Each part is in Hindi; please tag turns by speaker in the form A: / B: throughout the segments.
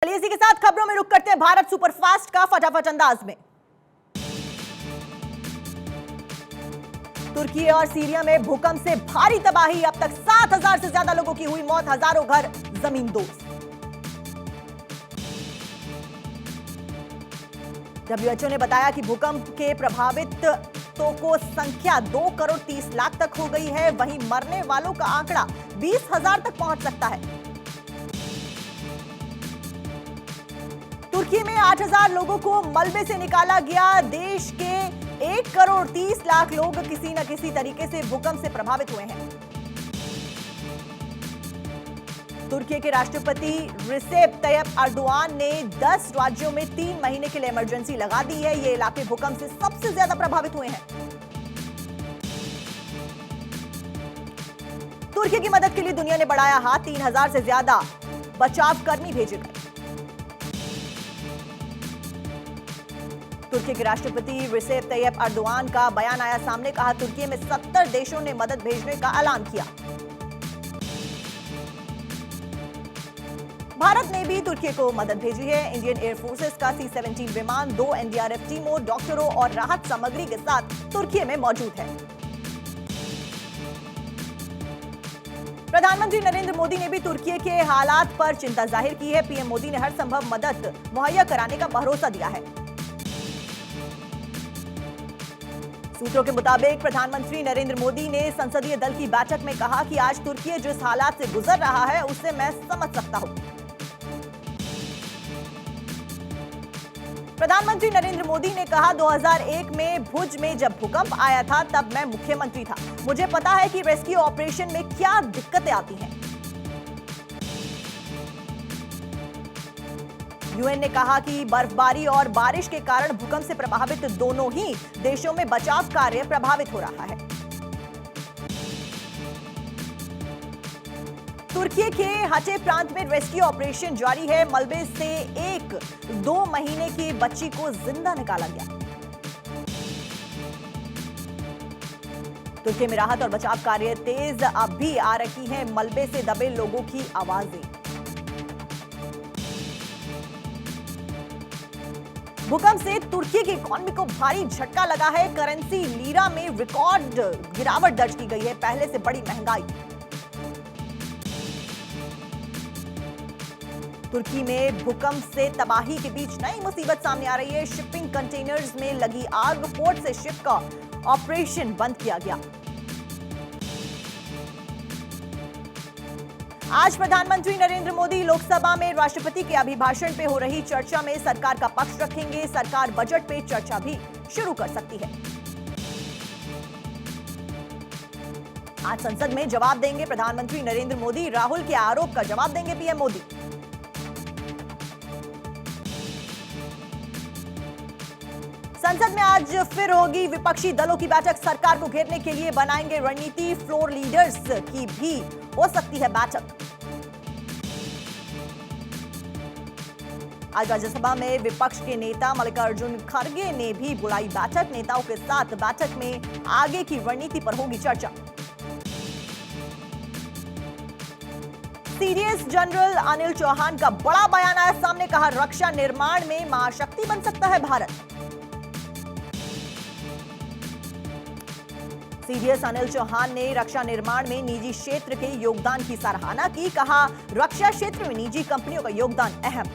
A: चलिए इसी के साथ खबरों में रुक करते हैं भारत सुपरफास्ट का फटाफट अंदाज में। तुर्की और सीरिया में भूकंप से भारी तबाही, अब तक 7,000 से ज्यादा लोगों की हुई मौत, हजारों घर जमींदोज। डब्ल्यूएचओ ने बताया कि भूकंप के प्रभावितों को संख्या 2 करोड़ 30 लाख तक हो गई है। वहीं मरने वालों का आंकड़ा 20,000 तक पहुंच सकता है। तुर्की में 8,000 लोगों को मलबे से निकाला गया। देश के 1 करोड़ 30 लाख लोग किसी न किसी तरीके से भूकंप से प्रभावित हुए हैं। तुर्की के राष्ट्रपति रिसेप तैयब अर्दोआन ने 10 राज्यों में 3 महीने के लिए इमरजेंसी लगा दी है। ये इलाके भूकंप से सबसे ज्यादा प्रभावित हुए हैं। तुर्की की मदद के लिए दुनिया ने बढ़ाया हाथ, 3,000 से ज्यादा बचाव कर्मी भेजे गए। तुर्की के राष्ट्रपति रिसेप तैयब अर्दोआन का बयान आया सामने, कहा तुर्की में 70 देशों ने मदद भेजने का ऐलान किया। भारत ने भी तुर्की को मदद भेजी है। इंडियन एयर फोर्सेस का C-17 विमान 2 एनडीआरएफ टीमों, डॉक्टरों और राहत सामग्री के साथ तुर्की में मौजूद है। प्रधानमंत्री नरेंद्र मोदी ने भी तुर्की के हालात पर चिंता जाहिर की है। पीएम मोदी ने हर संभव मदद मुहैया कराने का भरोसा दिया है। सूत्रों के मुताबिक प्रधानमंत्री नरेंद्र मोदी ने संसदीय दल की बैठक में कहा कि आज तुर्की जिस हालात से गुजर रहा है उससे मैं समझ सकता हूं। प्रधानमंत्री नरेंद्र मोदी ने कहा 2001 में भुज में जब भूकंप आया था तब मैं मुख्यमंत्री था। मुझे पता है कि रेस्क्यू ऑपरेशन में क्या दिक्कतें आती हैं। यूएन ने कहा कि बर्फबारी और बारिश के कारण भूकंप से प्रभावित दोनों ही देशों में बचाव कार्य प्रभावित हो रहा है। तुर्की के हटे प्रांत में रेस्क्यू ऑपरेशन जारी है। मलबे से एक 2 महीने की बच्ची को जिंदा निकाला गया। तुर्की में राहत और बचाव कार्य तेज अब भी आ रही है। मलबे से दबे लोगों की आवाजें। भूकंप से तुर्की की इकोनॉमी को भारी झटका लगा है। करेंसी लीरा में रिकॉर्ड गिरावट दर्ज की गई है। पहले से बड़ी महंगाई। तुर्की में भूकंप से तबाही के बीच नई मुसीबत सामने आ रही है। शिपिंग कंटेनर्स में लगी आग, पोर्ट से शिप का ऑपरेशन बंद किया गया। आज प्रधानमंत्री नरेंद्र मोदी लोकसभा में राष्ट्रपति के अभिभाषण पे हो रही चर्चा में सरकार का पक्ष रखेंगे। सरकार बजट पे चर्चा भी शुरू कर सकती है। आज संसद में जवाब देंगे प्रधानमंत्री नरेंद्र मोदी। राहुल के आरोप का जवाब देंगे पीएम मोदी। संसद में आज फिर होगी विपक्षी दलों की बैठक। सरकार को घेरने के लिए बनाएंगे रणनीति। फ्लोर लीडर्स की भी हो सकती है बैठक। आज राज्यसभा में विपक्ष के नेता मल्लिकार्जुन खड़गे ने भी बुलाई बैठक। नेताओं के साथ बैठक में आगे की रणनीति पर होगी चर्चा। सीडीएस जनरल अनिल चौहान का बड़ा बयान आया सामने, कहा रक्षा निर्माण में महाशक्ति बन सकता है भारत। सीडीएस अनिल चौहान ने रक्षा निर्माण में निजी क्षेत्र के योगदान की सराहना की। कहा रक्षा क्षेत्र में निजी कंपनियों का योगदान अहम।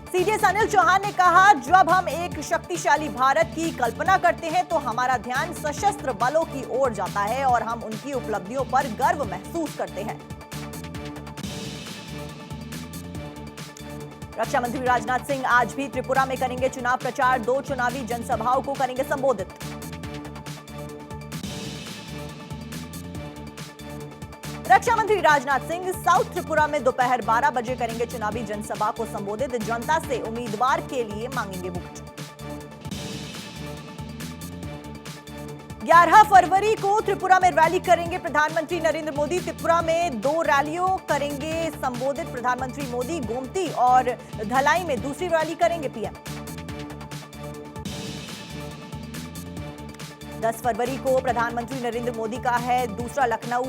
A: सीडीएस अनिल चौहान ने कहा जब हम एक शक्तिशाली भारत की कल्पना करते हैं तो हमारा ध्यान सशस्त्र बलों की ओर जाता है और हम उनकी उपलब्धियों पर गर्व महसूस करते हैं। रक्षा मंत्री राजनाथ सिंह आज भी त्रिपुरा में करेंगे चुनाव प्रचार। 2 चुनावी जनसभाओं को करेंगे संबोधित। रक्षा मंत्री राजनाथ सिंह साउथ त्रिपुरा में दोपहर 12 बजे करेंगे चुनावी जनसभा को संबोधित। जनता से उम्मीदवार के लिए मांगेंगे वोट। 11 फरवरी को त्रिपुरा में रैली करेंगे प्रधानमंत्री नरेंद्र मोदी। त्रिपुरा में 2 रैलियों करेंगे संबोधित प्रधानमंत्री मोदी। गोमती और धलाई में दूसरी रैली करेंगे पीएम। 10 फरवरी को प्रधानमंत्री नरेंद्र मोदी का है दूसरा लखनऊ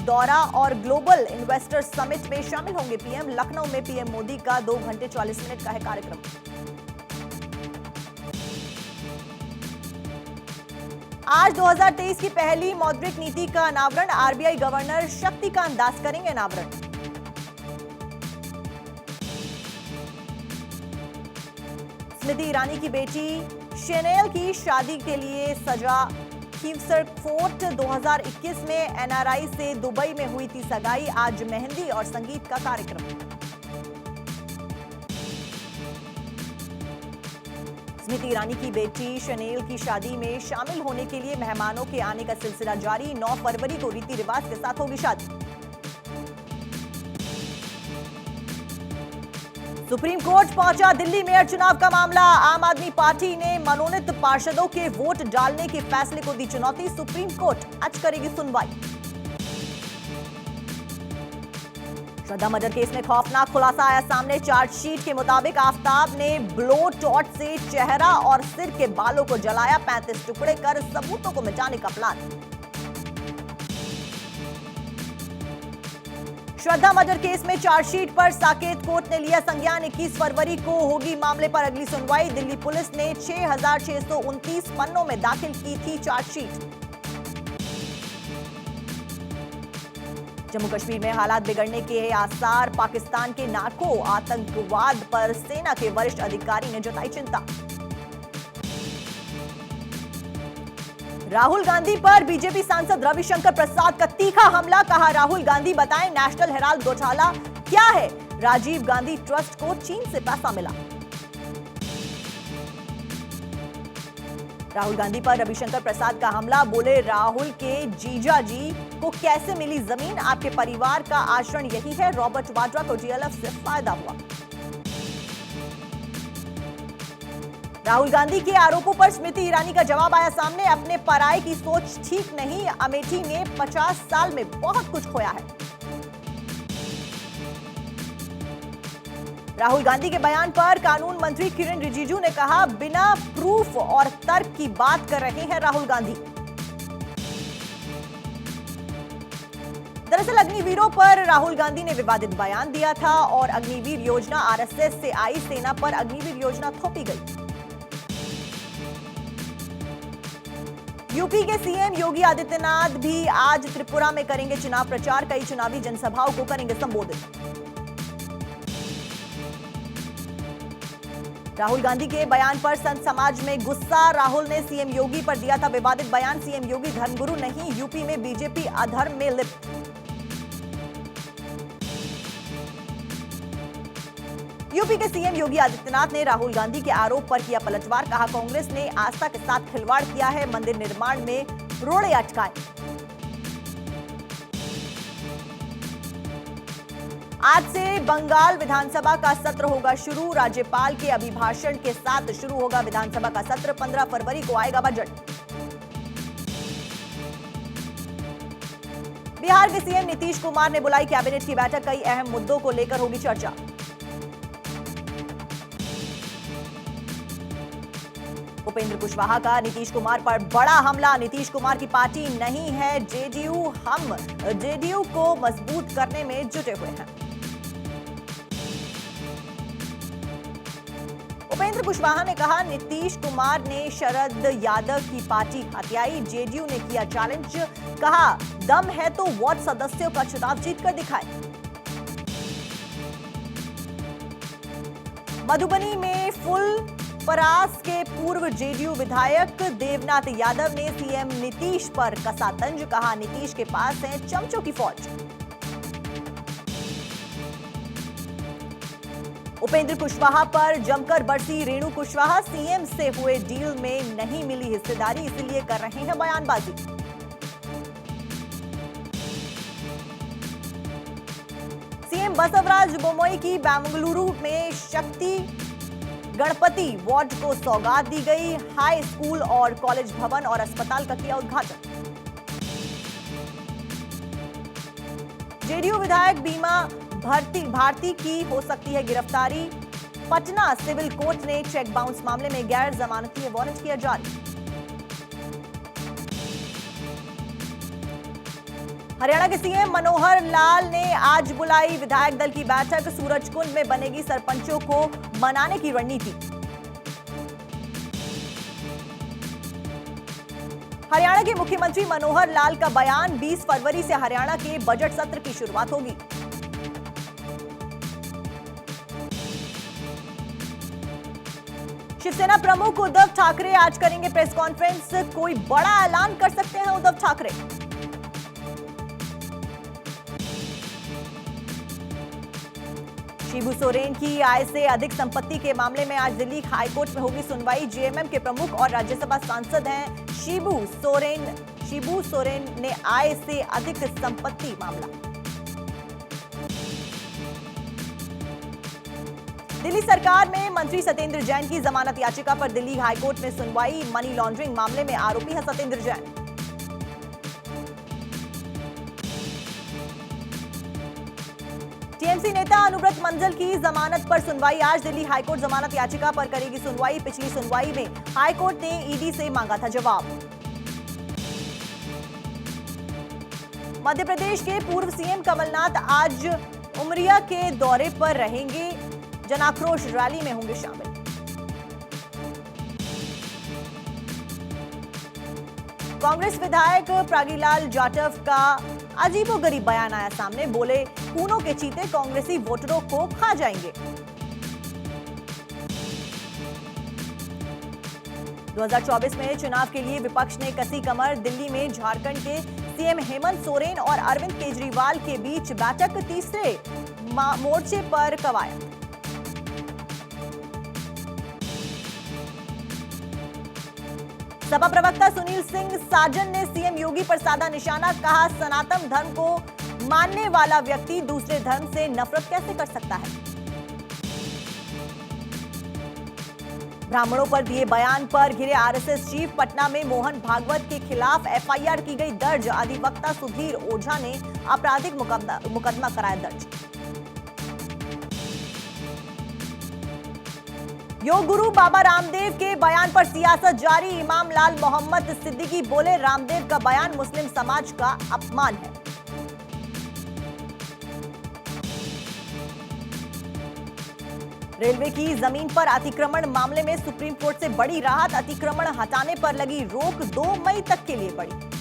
A: दौरा और ग्लोबल इन्वेस्टर समिट में शामिल होंगे पीएम। लखनऊ में पीएम मोदी का 2 घंटे 40 मिनट का है कार्यक्रम। आज 2023 की पहली मौद्रिक नीति का अनावरण। आरबीआई गवर्नर शक्तिकांत दास करेंगे अनावरण। स्मृति ईरानी की बेटी शनेल की शादी के लिए सजा खीवसर फोर्ट। 2021 में एनआरआई से दुबई में हुई थी सगाई। आज मेहंदी और संगीत का कार्यक्रम। स्मृति ईरानी की बेटी शनेल की शादी में शामिल होने के लिए मेहमानों के आने का सिलसिला जारी। 9 फरवरी को रीति रिवाज के साथ होगी शादी। सुप्रीम कोर्ट पहुंचा दिल्ली मेयर चुनाव का मामला। आम आदमी पार्टी ने मनोनीत पार्षदों के वोट डालने के फैसले को दी चुनौती। सुप्रीम कोर्ट आज करेगी सुनवाई। श्रद्धा मर्डर केस में खौफनाक खुलासा आया सामने। चार्जशीट के मुताबिक आफताब ने ब्लो टॉर्च से चेहरा और सिर के बालों को जलाया। 35 टुकड़े कर सबूतों को मिटाने का प्लान। श्रद्धा मर्डर केस में चार्जशीट पर साकेत कोर्ट ने लिया संज्ञान। 21 फरवरी को होगी मामले पर अगली सुनवाई। दिल्ली पुलिस ने 6,629 पन्नों में दाखिल की थी चार्जशीट। जम्मू कश्मीर में हालात बिगड़ने के आसार। पाकिस्तान के नार्को आतंकवाद पर सेना के वरिष्ठ अधिकारी ने जताई चिंता। राहुल गांधी पर बीजेपी सांसद रविशंकर प्रसाद का तीखा हमला। कहा, राहुल गांधी बताएं नेशनल हेराल्ड घोटाला क्या है। राजीव गांधी ट्रस्ट को चीन से पैसा मिला। राहुल गांधी पर रविशंकर प्रसाद का हमला। बोले, राहुल के जीजा जी को कैसे मिली जमीन। आपके परिवार का आचरण यही है। रॉबर्ट वाड्रा को डीएलएफ से फायदा हुआ। राहुल गांधी के आरोपों पर स्मृति ईरानी का जवाब आया सामने। अपने पराये की सोच ठीक नहीं। अमेठी ने 50 साल में बहुत कुछ खोया है। राहुल गांधी के बयान पर कानून मंत्री किरेन रिजिजू ने कहा, बिना प्रूफ और तर्क की बात कर रहे हैं राहुल गांधी। दरअसल अग्निवीरों पर राहुल गांधी ने विवादित बयान दिया था और अग्निवीर योजना आरएसएस से आई। सेना पर अग्निवीर योजना थोपी गई। यूपी के सीएम योगी आदित्यनाथ भी आज त्रिपुरा में करेंगे चुनाव प्रचार। कई चुनावी जनसभाओं को करेंगे संबोधित। राहुल गांधी के बयान पर संत समाज में गुस्सा। राहुल ने सीएम योगी पर दिया था विवादित बयान। सीएम योगी धर्मगुरु नहीं, यूपी में बीजेपी अधर्म में लिप्त। यूपी के सीएम योगी आदित्यनाथ ने राहुल गांधी के आरोप पर किया पलटवार। कहा, कांग्रेस ने आस्था के साथ खिलवाड़ किया है। मंदिर निर्माण में रोड़े अटकाए। आज से बंगाल विधानसभा का सत्र होगा शुरू। राज्यपाल के अभिभाषण के साथ शुरू होगा विधानसभा का सत्र। 15 फरवरी को आएगा बजट। बिहार के सीएम नीतीश कुमार ने बुलाई कैबिनेट की बैठक। कई अहम मुद्दों को लेकर होगी चर्चा। उपेंद्र कुशवाहा का नीतीश कुमार पर बड़ा हमला। नीतीश कुमार की पार्टी नहीं है जेडीयू, हम जेडीयू को मजबूत करने में जुटे हुए हैं। उपेंद्र कुशवाहा ने कहा, नीतीश कुमार ने शरद यादव की पार्टी हथियाई। जेडीयू ने किया चैलेंज। कहा, दम है तो वार्ड सदस्यों का चुनाव जीतकर दिखाए। मधुबनी में फुल परास के पूर्व जेडीयू विधायक देवनाथ यादव ने सीएम नीतीश पर कसा तंज। कहा, नीतीश के पास है चमचों की फौज। उपेंद्र कुशवाहा पर जमकर बरसी रेणु कुशवाहा। सीएम से हुए डील में नहीं मिली हिस्सेदारी, इसलिए कर रहे हैं बयानबाजी। सीएम बसवराज बोम्मई की बेंगलुरु में शक्ति गणपति वार्ड को सौगात दी गई। हाई स्कूल और कॉलेज भवन और अस्पताल का किया उद्घाटन। जेडीयू विधायक बीमा भारती की हो सकती है गिरफ्तारी। पटना सिविल कोर्ट ने चेक बाउंस मामले में गैर जमानती वारंट किया जारी। हरियाणा के सीएम मनोहर लाल ने आज बुलाई विधायक दल की बैठक। सूरजकुंड में बनेगी सरपंचों को मनाने की रणनीति। हरियाणा के मुख्यमंत्री मनोहर लाल का बयान, 20 फरवरी से हरियाणा के बजट सत्र की शुरुआत होगी। शिवसेना प्रमुख उद्धव ठाकरे आज करेंगे प्रेस कॉन्फ्रेंस। कोई बड़ा ऐलान कर सकते हैं उद्धव ठाकरे। शिबू सोरेन की आय से अधिक संपत्ति के मामले में आज दिल्ली हाईकोर्ट में होगी सुनवाई। जेएमएम के प्रमुख और राज्यसभा सांसद हैं शिबू सोरेन ने आय से अधिक संपत्ति मामला। दिल्ली सरकार में मंत्री सत्येंद्र जैन की जमानत याचिका पर दिल्ली हाईकोर्ट में सुनवाई। मनी लॉन्ड्रिंग मामले में आरोपी है सत्येंद्र जैन। टीएमसी नेता अनुव्रत मंडल की जमानत पर सुनवाई। आज दिल्ली हाईकोर्ट जमानत याचिका पर करेगी सुनवाई। पिछली सुनवाई में हाईकोर्ट ने ईडी से मांगा था जवाब। मध्य प्रदेश के पूर्व सीएम कमलनाथ आज उमरिया के दौरे पर रहेंगे। जनाक्रोश रैली में होंगे शामिल। कांग्रेस विधायक प्रागीलाल जाटव का अजीबोगरीब बयान आया सामने। बोले, खूनों के चीते कांग्रेसी वोटरों को खा जाएंगे। 2024 में चुनाव के लिए विपक्ष ने कसी कमर। दिल्ली में झारखंड के सीएम हेमंत सोरेन और अरविंद केजरीवाल के बीच बैठक। तीसरे मोर्चे पर कवायद। सपा प्रवक्ता सुनील सिंह साजन ने सीएम योगी पर साधा निशाना। कहा, सनातन धर्म को मानने वाला व्यक्ति दूसरे धर्म से नफरत कैसे कर सकता है। ब्राह्मणों पर दिए बयान पर घिरे आरएसएस चीफ। पटना में मोहन भागवत के खिलाफ एफआईआर की गई दर्ज। अधिवक्ता सुधीर ओझा ने आपराधिक मुकदमा कराया दर्ज। योग गुरु बाबा रामदेव के बयान पर सियासत जारी। इमाम लाल मोहम्मद सिद्दीकी बोले, रामदेव का बयान मुस्लिम समाज का अपमान है। रेलवे की जमीन पर अतिक्रमण मामले में सुप्रीम कोर्ट से बड़ी राहत। अतिक्रमण हटाने पर लगी रोक 2 मई तक के लिए बढ़ी।